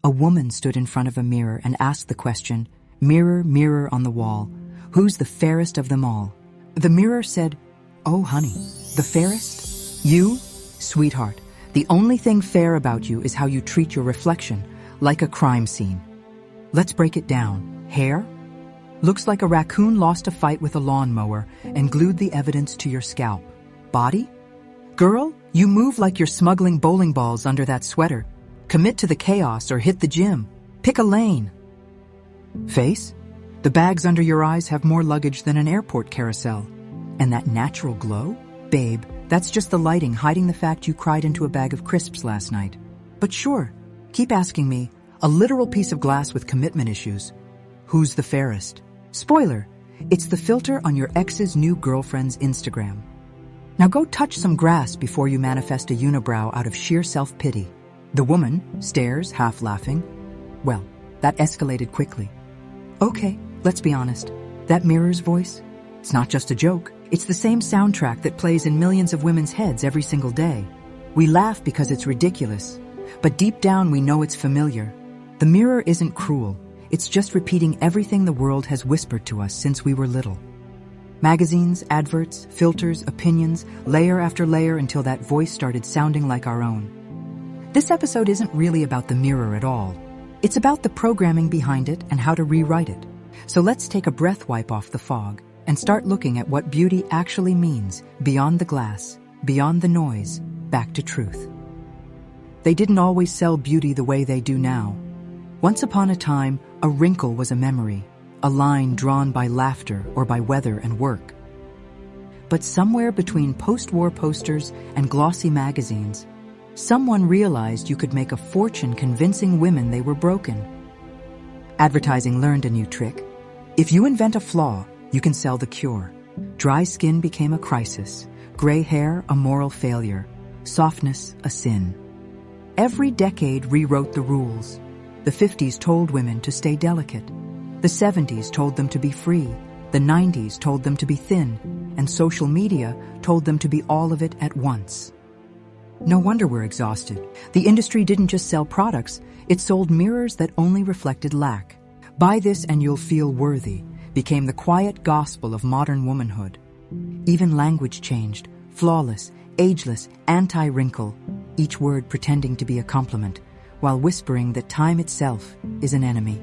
A woman stood in front of a mirror and asked the question, "Mirror, mirror on the wall, who's the fairest of them all?" The mirror said, "Oh, honey, the fairest? You? Sweetheart, the only thing fair about you is how you treat your reflection, like a crime scene. Let's break it down. Hair? Looks like a raccoon lost a fight with a lawnmower and glued the evidence to your scalp. Body? Girl, you move like you're smuggling bowling balls under that sweater. Commit to the chaos or hit the gym. Pick a lane. Face? The bags under your eyes have more luggage than an airport carousel. And that natural glow? Babe, that's just the lighting hiding the fact you cried into a bag of crisps last night. But sure, keep asking me, a literal piece of glass with commitment issues. Who's the fairest? Spoiler, it's the filter on your ex's new girlfriend's Instagram. Now go touch some grass before you manifest a unibrow out of sheer self-pity. The woman stares, half laughing. Well, that escalated quickly. Okay, let's be honest. That mirror's voice? It's not just a joke. It's the same soundtrack that plays in millions of women's heads every single day. We laugh because it's ridiculous, but deep down we know it's familiar. The mirror isn't cruel. It's just repeating everything the world has whispered to us since we were little. Magazines, adverts, filters, opinions, layer after layer until that voice started sounding like our own. This episode isn't really about the mirror at all. It's about the programming behind it and how to rewrite it. So let's take a breath wipe off the fog and start looking at what beauty actually means beyond the glass, beyond the noise, back to truth. They didn't always sell beauty the way they do now. Once upon a time, a wrinkle was a memory, a line drawn by laughter or by weather and work. But somewhere between post-war posters and glossy magazines, someone realized you could make a fortune convincing women they were broken. Advertising learned a new trick. If you invent a flaw, you can sell the cure. Dry skin became a crisis, gray hair a moral failure, softness a sin. Every decade rewrote the rules. The 50s told women to stay delicate. The 70s told them to be free. The 90s told them to be thin. And social media told them to be all of it at once. No wonder we're exhausted. The industry didn't just sell products, it sold mirrors that only reflected lack. Buy this and you'll feel worthy became the quiet gospel of modern womanhood. Even language changed, flawless, ageless, anti-wrinkle, each word pretending to be a compliment, while whispering that time itself is an enemy.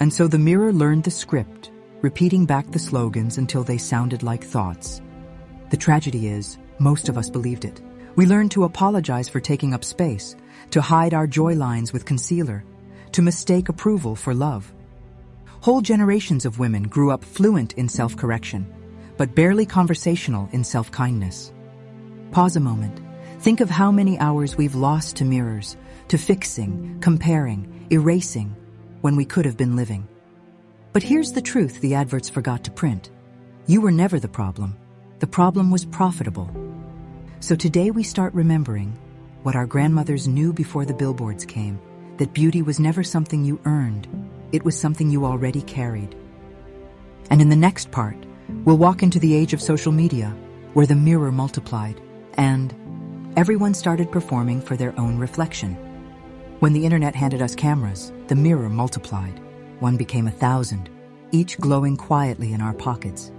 And so the mirror learned the script, repeating back the slogans until they sounded like thoughts. The tragedy is, most of us believed it. We learned to apologize for taking up space, to hide our joy lines with concealer, to mistake approval for love. Whole generations of women grew up fluent in self-correction, but barely conversational in self-kindness. Pause a moment. Think of how many hours we've lost to mirrors, to fixing, comparing, erasing, when we could have been living. But here's the truth the adverts forgot to print. You were never the problem. The problem was profitable. So today we start remembering what our grandmothers knew before the billboards came, that beauty was never something you earned, it was something you already carried. And in the next part, we'll walk into the age of social media, where the mirror multiplied, and everyone started performing for their own reflection. When the internet handed us cameras, the mirror multiplied. One became 1,000, each glowing quietly in our pockets.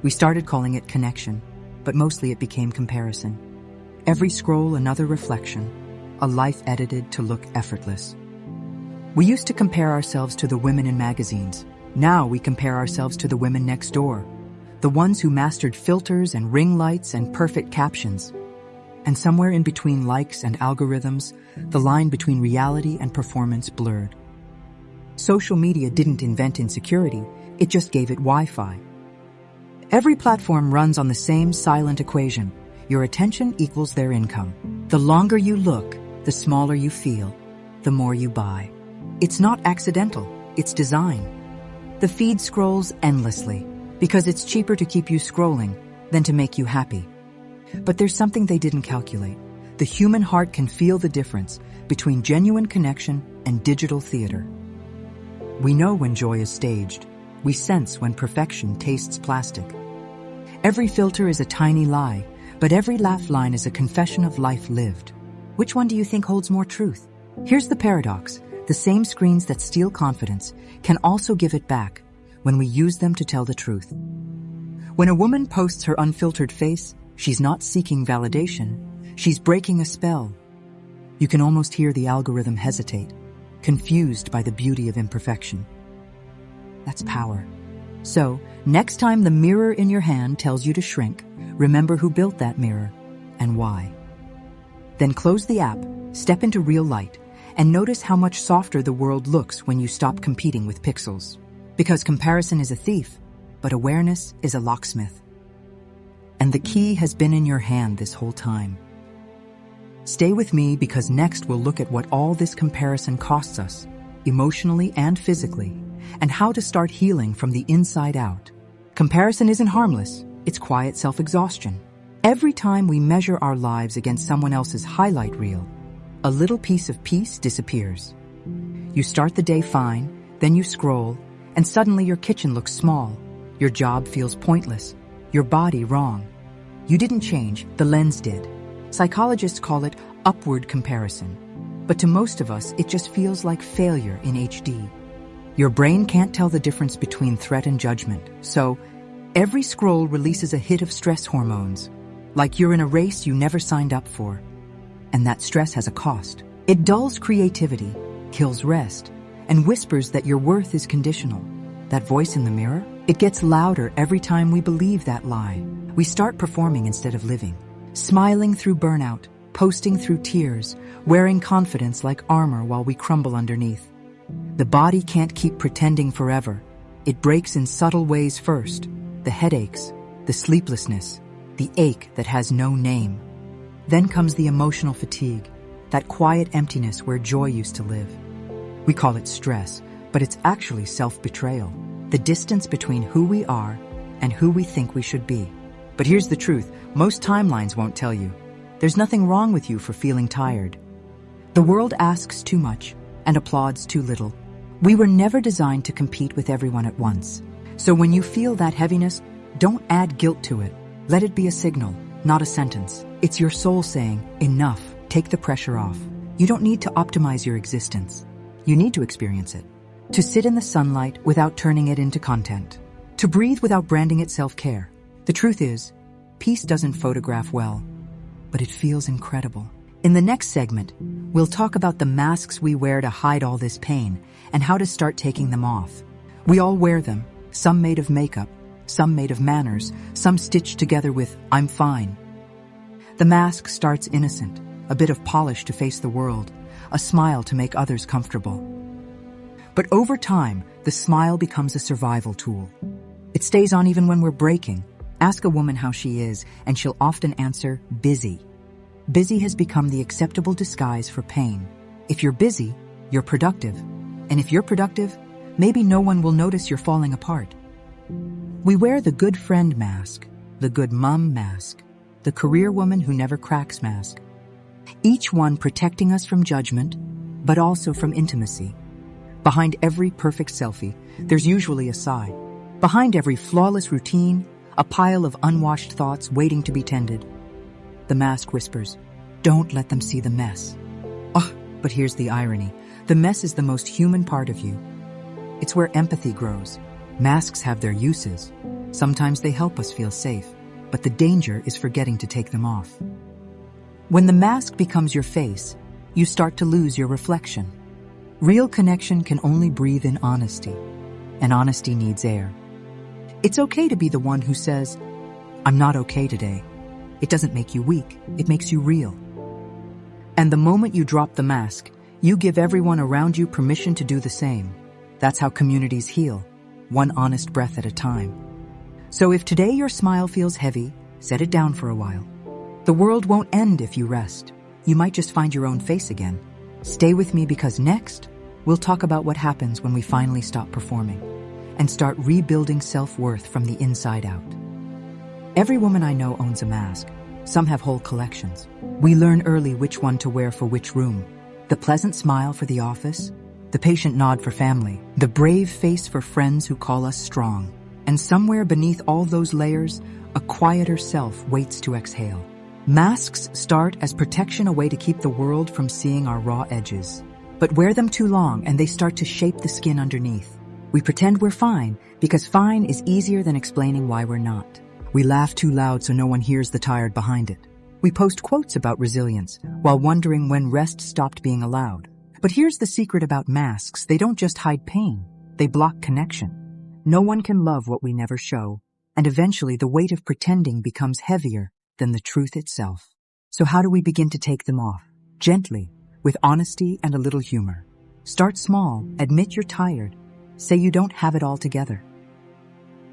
We started calling it connection, but mostly it became comparison. Every scroll another reflection, a life edited to look effortless. We used to compare ourselves to the women in magazines. Now we compare ourselves to the women next door, the ones who mastered filters and ring lights and perfect captions. And somewhere in between likes and algorithms, the line between reality and performance blurred. Social media didn't invent insecurity, it just gave it Wi-Fi. Every platform runs on the same silent equation. Your attention equals their income. The longer you look, the smaller you feel, the more you buy. It's not accidental, it's design. The feed scrolls endlessly because it's cheaper to keep you scrolling than to make you happy. But there's something they didn't calculate. The human heart can feel the difference between genuine connection and digital theater. We know when joy is staged. We sense when perfection tastes plastic. Every filter is a tiny lie, but every laugh line is a confession of life lived. Which one do you think holds more truth? Here's the paradox. The same screens that steal confidence can also give it back when we use them to tell the truth. When a woman posts her unfiltered face, she's not seeking validation, she's breaking a spell. You can almost hear the algorithm hesitate, confused by the beauty of imperfection. That's power. So, next time the mirror in your hand tells you to shrink, remember who built that mirror and why. Then close the app, step into real light, and notice how much softer the world looks when you stop competing with pixels. Because comparison is a thief, but awareness is a locksmith. And the key has been in your hand this whole time. Stay with me because next we'll look at what all this comparison costs us, emotionally and physically, and how to start healing from the inside out. Comparison isn't harmless, it's quiet self-exhaustion. Every time we measure our lives against someone else's highlight reel, a little piece of peace disappears. You start the day fine, then you scroll, and suddenly your kitchen looks small, your job feels pointless, your body wrong. You didn't change, the lens did. Psychologists call it upward comparison, but to most of us it just feels like failure in HD. Your brain can't tell the difference between threat and judgment, so every scroll releases a hit of stress hormones, like you're in a race you never signed up for. And that stress has a cost. It dulls creativity, kills rest, and whispers that your worth is conditional. That voice in the mirror, it gets louder every time we believe that lie. We start performing instead of living, smiling through burnout, posting through tears, wearing confidence like armor while we crumble underneath. The body can't keep pretending forever. It breaks in subtle ways first. The headaches, the sleeplessness, the ache that has no name. Then comes the emotional fatigue, that quiet emptiness where joy used to live. We call it stress, but it's actually self-betrayal, the distance between who we are and who we think we should be. But here's the truth, most timelines won't tell you. There's nothing wrong with you for feeling tired. The world asks too much and applauds too little. We were never designed to compete with everyone at once. So when you feel that heaviness, don't add guilt to it. Let it be a signal, not a sentence. It's your soul saying, enough, take the pressure off. You don't need to optimize your existence. You need to experience it. To sit in the sunlight without turning it into content. To breathe without branding it self-care. The truth is, peace doesn't photograph well, but it feels incredible. In the next segment, we'll talk about the masks we wear to hide all this pain and how to start taking them off. We all wear them, some made of makeup, some made of manners, some stitched together with, I'm fine. The mask starts innocent, a bit of polish to face the world, a smile to make others comfortable. But over time, the smile becomes a survival tool. It stays on even when we're breaking. Ask a woman how she is, and she'll often answer, busy. Busy has become the acceptable disguise for pain. If you're busy, you're productive. And if you're productive, maybe no one will notice you're falling apart. We wear the good friend mask, the good mom mask, the career woman who never cracks mask. Each one protecting us from judgment, but also from intimacy. Behind every perfect selfie, there's usually a sigh. Behind every flawless routine, a pile of unwashed thoughts waiting to be tended. The mask whispers, don't let them see the mess. Oh, but here's the irony. The mess is the most human part of you. It's where empathy grows. Masks have their uses. Sometimes they help us feel safe, but the danger is forgetting to take them off. When the mask becomes your face, you start to lose your reflection. Real connection can only breathe in honesty, and honesty needs air. It's okay to be the one who says, I'm not okay today. It doesn't make you weak, it makes you real. And the moment you drop the mask, you give everyone around you permission to do the same. That's how communities heal, one honest breath at a time. So if today your smile feels heavy, set it down for a while. The world won't end if you rest. You might just find your own face again. Stay with me because next, we'll talk about what happens when we finally stop performing and start rebuilding self-worth from the inside out. Every woman I know owns a mask. Some have whole collections. We learn early which one to wear for which room. The pleasant smile for the office, the patient nod for family, the brave face for friends who call us strong. And somewhere beneath all those layers, a quieter self waits to exhale. Masks start as protection, a way to keep the world from seeing our raw edges. but wear them too long and they start to shape the skin underneath. We pretend we're fine because fine is easier than explaining why we're not. We laugh too loud so no one hears the tired behind it. We post quotes about resilience while wondering when rest stopped being allowed. But here's the secret about masks. They don't just hide pain. They block connection. No one can love what we never show. And eventually the weight of pretending becomes heavier than the truth itself. So how do we begin to take them off? Gently, with honesty and a little humor. Start small, admit you're tired, say you don't have it all together.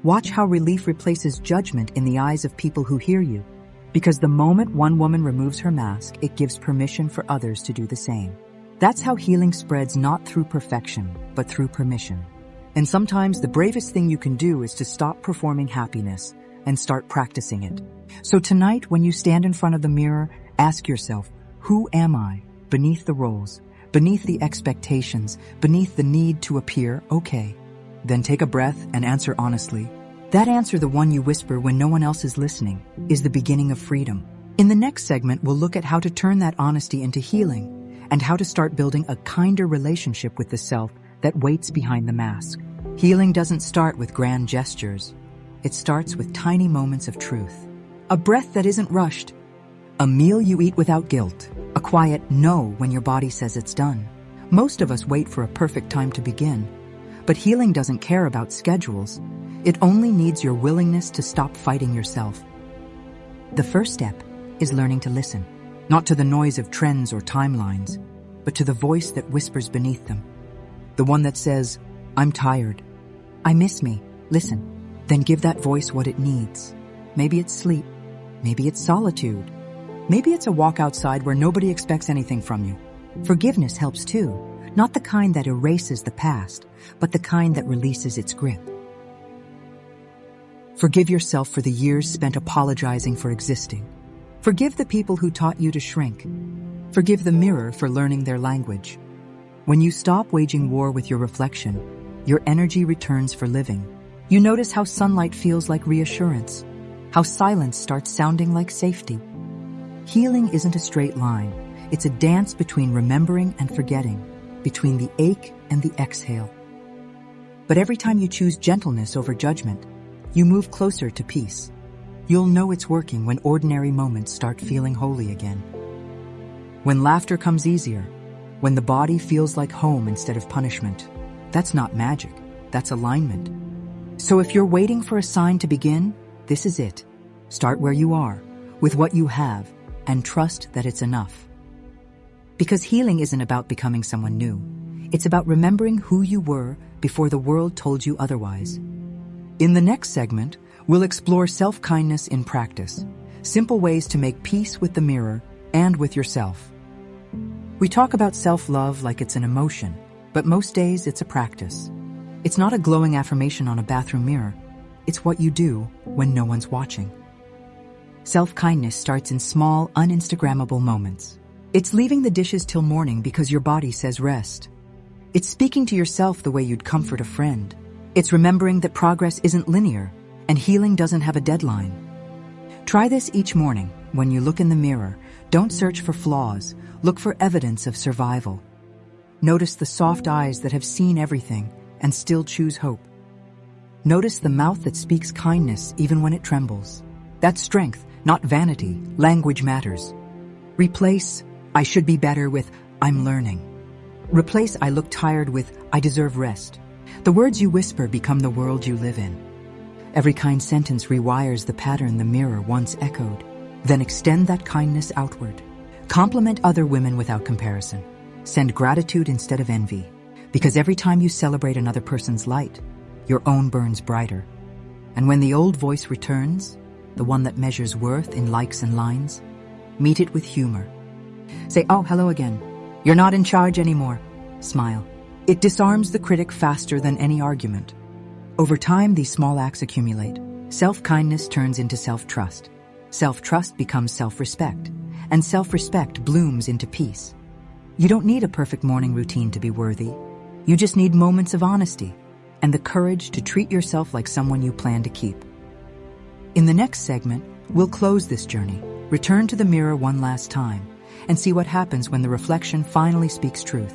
Watch how relief replaces judgment in the eyes of people who hear you. Because the moment one woman removes her mask, it gives permission for others to do the same. That's how healing spreads, not through perfection, but through permission. And sometimes the bravest thing you can do is to stop performing happiness and start practicing it. So tonight, when you stand in front of the mirror, ask yourself, who am I? Beneath the roles, beneath the expectations, beneath the need to appear okay. Then take a breath and answer honestly. That answer, the one you whisper when no one else is listening, is the beginning of freedom. In the next segment, we'll look at how to turn that honesty into healing and how to start building a kinder relationship with the self that waits behind the mask. Healing doesn't start with grand gestures. It starts with tiny moments of truth. A breath that isn't rushed. A meal you eat without guilt. A quiet no when your body says it's done. Most of us wait for a perfect time to begin. But healing doesn't care about schedules. It only needs your willingness to stop fighting yourself. The first step is learning to listen. Not to the noise of trends or timelines, but to the voice that whispers beneath them. The one that says, I'm tired. I miss me. Listen. Then give that voice what it needs. Maybe it's sleep. Maybe it's solitude. Maybe it's a walk outside where nobody expects anything from you. Forgiveness helps too. Not the kind that erases the past, but the kind that releases its grip. Forgive yourself for the years spent apologizing for existing. Forgive the people who taught you to shrink. Forgive the mirror for learning their language. When you stop waging war with your reflection, your energy returns for living. You notice how sunlight feels like reassurance, how silence starts sounding like safety. Healing isn't a straight line. It's a dance between remembering and forgetting, between the ache and the exhale. But every time you choose gentleness over judgment, you move closer to peace. You'll know it's working when ordinary moments start feeling holy again. When laughter comes easier, when the body feels like home instead of punishment, that's not magic, that's alignment. So if you're waiting for a sign to begin, this is it. Start where you are, with what you have, and trust that it's enough. Because healing isn't about becoming someone new. It's about remembering who you were before the world told you otherwise. In the next segment, we'll explore self-kindness in practice, simple ways to make peace with the mirror and with yourself. We talk about self-love like it's an emotion, but most days it's a practice. It's not a glowing affirmation on a bathroom mirror. It's what you do when no one's watching. Self-kindness starts in small, un-Instagrammable moments. It's leaving the dishes till morning because your body says rest. It's speaking to yourself the way you'd comfort a friend. It's remembering that progress isn't linear and healing doesn't have a deadline. Try this each morning. When you look in the mirror, don't search for flaws. Look for evidence of survival. Notice the soft eyes that have seen everything and still choose hope. Notice the mouth that speaks kindness even when it trembles. That's strength, not vanity. Language matters. Replace I should be better with I'm learning. Replace I look tired with I deserve rest. The words you whisper become the world you live in. Every kind sentence rewires the pattern the mirror once echoed. Then extend that kindness outward. Compliment other women without comparison. Send gratitude instead of envy. Because every time you celebrate another person's light, your own burns brighter. And when the old voice returns, the one that measures worth in likes and lines, meet it with humor. Say, oh, hello again. You're not in charge anymore. Smile. It disarms the critic faster than any argument. Over time, these small acts accumulate. Self-kindness turns into self-trust. Self-trust becomes self-respect. And self-respect blooms into peace. You don't need a perfect morning routine to be worthy. You just need moments of honesty and the courage to treat yourself like someone you plan to keep. In the next segment, we'll close this journey, return to the mirror one last time, and see what happens when the reflection finally speaks truth.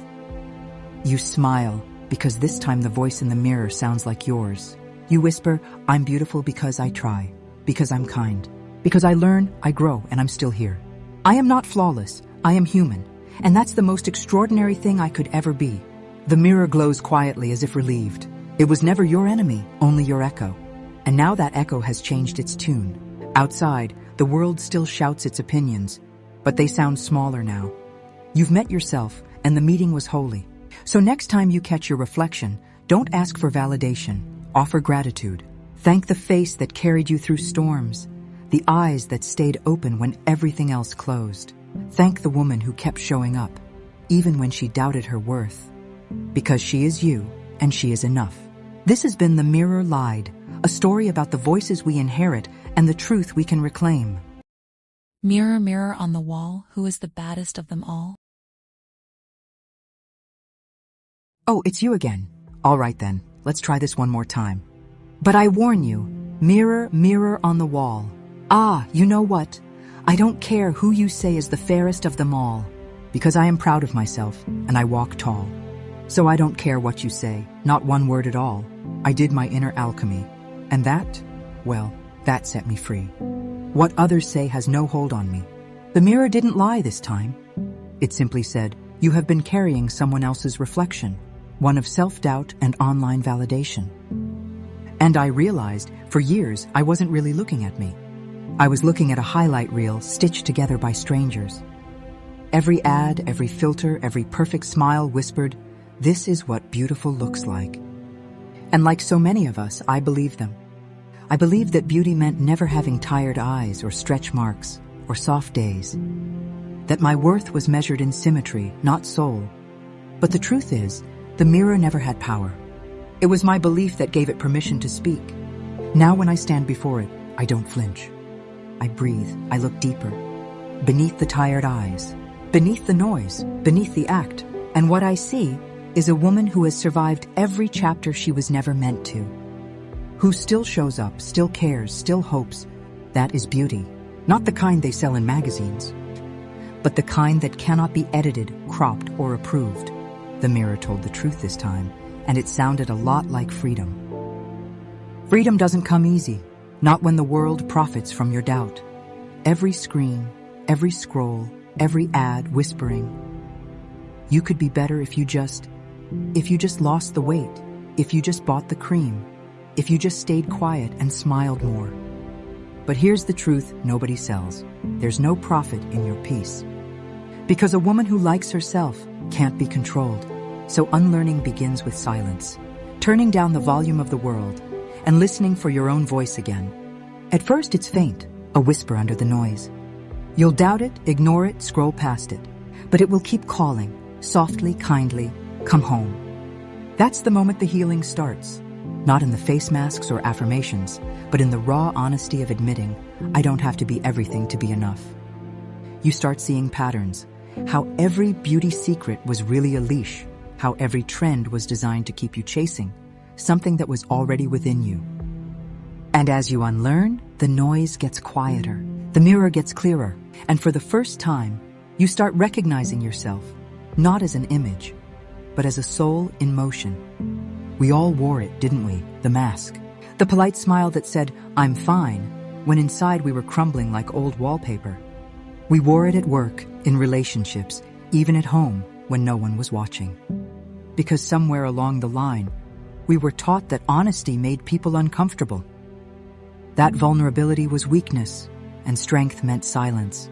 You smile, because this time the voice in the mirror sounds like yours. You whisper, I'm beautiful because I try, because I'm kind, because I learn, I grow, and I'm still here. I am not flawless, I am human, and that's the most extraordinary thing I could ever be. The mirror glows quietly as if relieved. It was never your enemy, only your echo. And now that echo has changed its tune. Outside, the world still shouts its opinions, but they sound smaller now. You've met yourself, and the meeting was holy. So next time you catch your reflection, don't ask for validation. Offer gratitude. Thank the face that carried you through storms, the eyes that stayed open when everything else closed. Thank the woman who kept showing up, even when she doubted her worth. Because she is you, and she is enough. This has been The Mirror Lied, a story about the voices we inherit and the truth we can reclaim. Mirror, mirror on the wall, who is the baddest of them all? Oh, it's you again. All right then, let's try this one more time. But I warn you, mirror, mirror on the wall. Ah, you know what? I don't care who you say is the fairest of them all, because I am proud of myself and I walk tall. So I don't care what you say, not one word at all. I did my inner alchemy, and that, well, that set me free. What others say has no hold on me. The mirror didn't lie this time. It simply said, you have been carrying someone else's reflection, one of self-doubt and online validation. And I realized, for years, I wasn't really looking at me. I was looking at a highlight reel stitched together by strangers. Every ad, every filter, every perfect smile whispered, this is what beautiful looks like. And like so many of us, I believed them. I believed that beauty meant never having tired eyes or stretch marks or soft days. That my worth was measured in symmetry, not soul. But the truth is, the mirror never had power. It was my belief that gave it permission to speak. Now when I stand before it, I don't flinch. I breathe, I look deeper. Beneath the tired eyes, beneath the noise, beneath the act. And what I see is a woman who has survived every chapter she was never meant to. Who still shows up, still cares, still hopes. That is beauty. Not the kind they sell in magazines, but the kind that cannot be edited, cropped, or approved. The mirror told the truth this time, and it sounded a lot like freedom. Freedom doesn't come easy, not when the world profits from your doubt. Every screen, every scroll, every ad whispering, you could be better if you just lost the weight, if you just bought the cream, if you just stayed quiet and smiled more. But here's the truth nobody sells. There's no profit in your peace. Because a woman who likes herself can't be controlled. So unlearning begins with silence, turning down the volume of the world and listening for your own voice again. At first it's faint, a whisper under the noise. You'll doubt it, ignore it, scroll past it, but it will keep calling, softly, kindly, come home. That's the moment the healing starts. Not in the face masks or affirmations, but in the raw honesty of admitting, I don't have to be everything to be enough. You start seeing patterns, how every beauty secret was really a leash, how every trend was designed to keep you chasing something that was already within you. And as you unlearn, the noise gets quieter, the mirror gets clearer, and for the first time, you start recognizing yourself, not as an image, but as a soul in motion. We all wore it, didn't we? The mask. The polite smile that said, I'm fine, when inside we were crumbling like old wallpaper. We wore it at work, in relationships, even at home when no one was watching. Because somewhere along the line, we were taught that honesty made people uncomfortable. That vulnerability was weakness, and strength meant silence.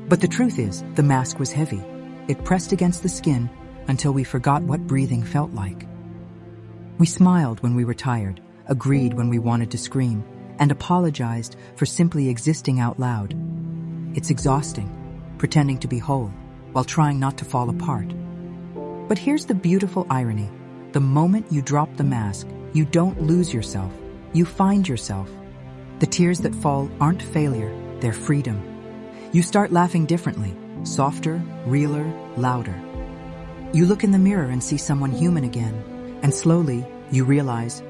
But the truth is, the mask was heavy. It pressed against the skin until we forgot what breathing felt like. We smiled when we were tired, agreed when we wanted to scream, and apologized for simply existing out loud. It's exhausting, pretending to be whole, while trying not to fall apart. But here's the beautiful irony. The moment you drop the mask, you don't lose yourself, you find yourself. The tears that fall aren't failure, they're freedom. You start laughing differently, softer, realer, louder. You look in the mirror and see someone human again, and slowly you realize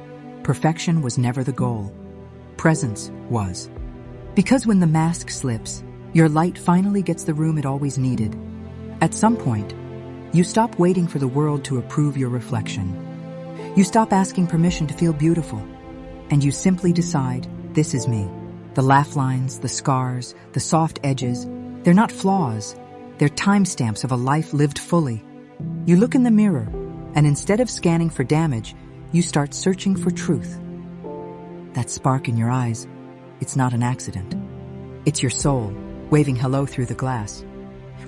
perfection was never the goal. Presence was. Because when the mask slips, your light finally gets the room it always needed. At some point, You stop waiting for the world to approve your reflection. You stop asking permission to feel beautiful. And you simply decide, this is me. The laugh lines, the scars, the soft edges, they're not flaws. They're timestamps of a life lived fully. You look in the mirror, and instead of scanning for damage, you start searching for truth. That spark in your eyes, it's not an accident. It's your soul, waving hello through the glass.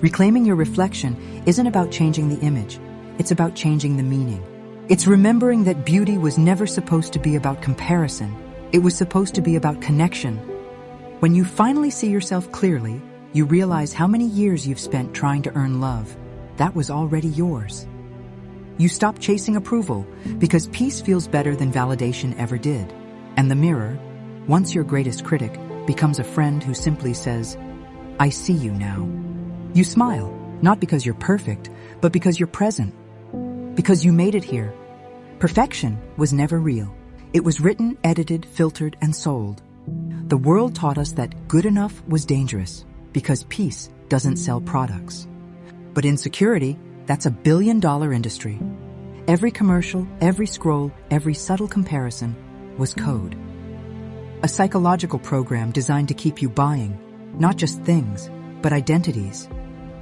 Reclaiming your reflection isn't about changing the image. It's about changing the meaning. It's remembering that beauty was never supposed to be about comparison. It was supposed to be about connection. When you finally see yourself clearly, you realize how many years you've spent trying to earn love. That was already yours. You stop chasing approval because peace feels better than validation ever did. And the mirror, once your greatest critic, becomes a friend who simply says, I see you now. You smile, not because you're perfect, but because you're present. Because you made it here. Perfection was never real. It was written, edited, filtered, and sold. The world taught us that good enough was dangerous because peace doesn't sell products. But insecurity, that's $1 billion industry. Every commercial, every scroll, every subtle comparison was code. A psychological program designed to keep you buying, not just things, but identities.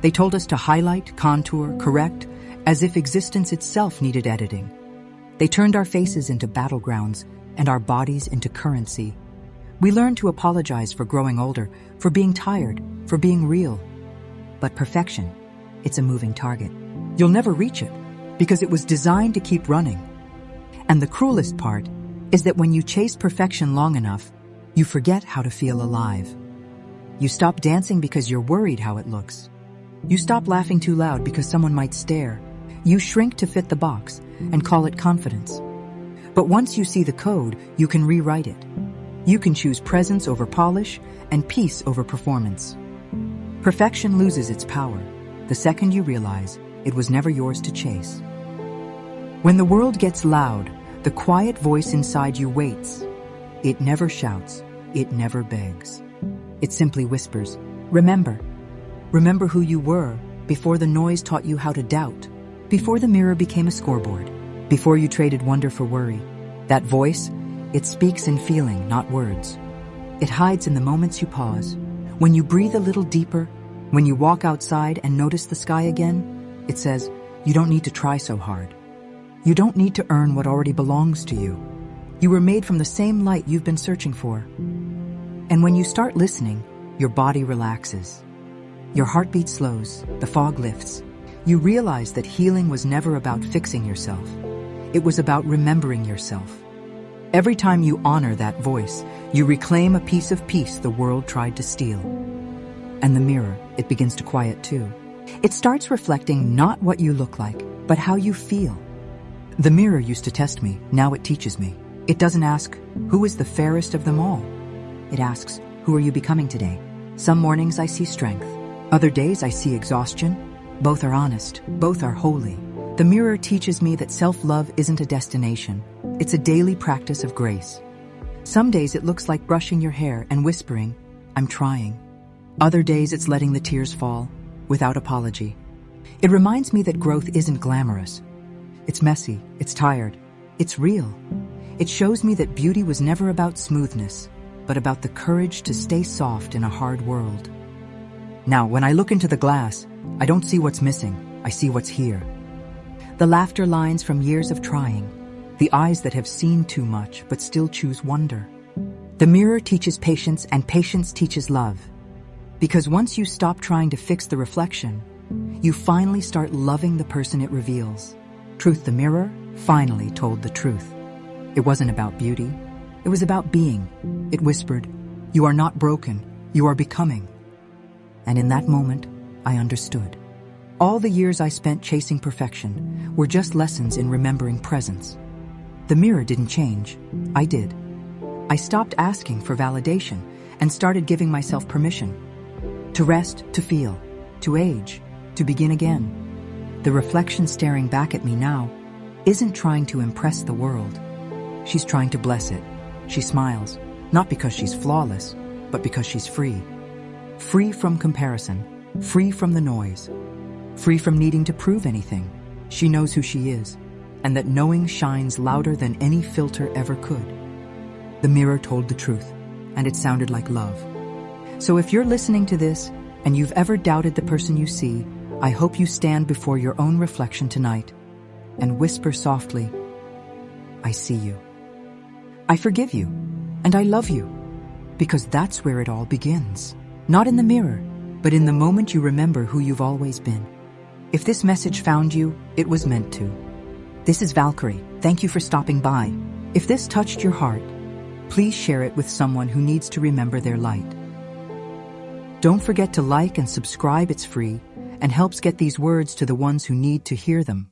They told us to highlight, contour, correct, as if existence itself needed editing. They turned our faces into battlegrounds and our bodies into currency. We learned to apologize for growing older, for being tired, for being real. But perfection, it's a moving target. You'll never reach it because it was designed to keep running. And the cruelest part is that when you chase perfection long enough, you forget how to feel alive. You stop dancing because you're worried how it looks. You stop laughing too loud because someone might stare. You shrink to fit the box and call it confidence. But once you see the code, you can rewrite it. You can choose presence over polish and peace over performance. Perfection loses its power the second you realize it was never yours to chase. When the world gets loud, the quiet voice inside you waits. It never shouts. It never begs. It simply whispers, remember. Remember who you were before the noise taught you how to doubt, before the mirror became a scoreboard, before you traded wonder for worry. That voice, it speaks in feeling, not words. It hides in the moments you pause. When you breathe a little deeper, when you walk outside and notice the sky again, it says, you don't need to try so hard. You don't need to earn what already belongs to you. You were made from the same light you've been searching for. And when you start listening, your body relaxes. Your heartbeat slows, the fog lifts. You realize that healing was never about fixing yourself. It was about remembering yourself. Every time you honor that voice, you reclaim a piece of peace the world tried to steal. And the mirror, it begins to quiet too. It starts reflecting not what you look like, but how you feel. The mirror used to test me, now it teaches me. It doesn't ask, who is the fairest of them all? It asks, who are you becoming today? Some mornings I see strength. Other days I see exhaustion. Both are honest. Both are holy. The mirror teaches me that self-love isn't a destination. It's a daily practice of grace. Some days it looks like brushing your hair and whispering, I'm trying. Other days it's letting the tears fall, without apology. It reminds me that growth isn't glamorous. It's messy, it's tired, it's real. It shows me that beauty was never about smoothness, but about the courage to stay soft in a hard world. Now, when I look into the glass, I don't see what's missing, I see what's here. The laughter lines from years of trying, the eyes that have seen too much but still choose wonder. The mirror teaches patience, and patience teaches love. Because once you stop trying to fix the reflection, you finally start loving the person it reveals. Truth, the mirror, finally told the truth. It wasn't about beauty. It was about being. It whispered, you are not broken, you are becoming. And in that moment, I understood. All the years I spent chasing perfection were just lessons in remembering presence. The mirror didn't change. I did. I stopped asking for validation and started giving myself permission. To rest, to feel, to age, to begin again. The reflection staring back at me now isn't trying to impress the world. She's trying to bless it. She smiles, not because she's flawless, but because she's free. Free from comparison, free from the noise. free from needing to prove anything. She knows who she is, and that knowing shines louder than any filter ever could. The mirror told the truth, and it sounded like love. So if you're listening to this, and you've ever doubted the person you see, I hope you stand before your own reflection tonight and whisper softly, I see you. I forgive you, and I love you, because that's where it all begins. Not in the mirror, but in the moment you remember who you've always been. If this message found you, it was meant to. This is Valkyrie. Thank you for stopping by. If this touched your heart, please share it with someone who needs to remember their light. Don't forget to like and subscribe, it's free, and helps get these words to the ones who need to hear them.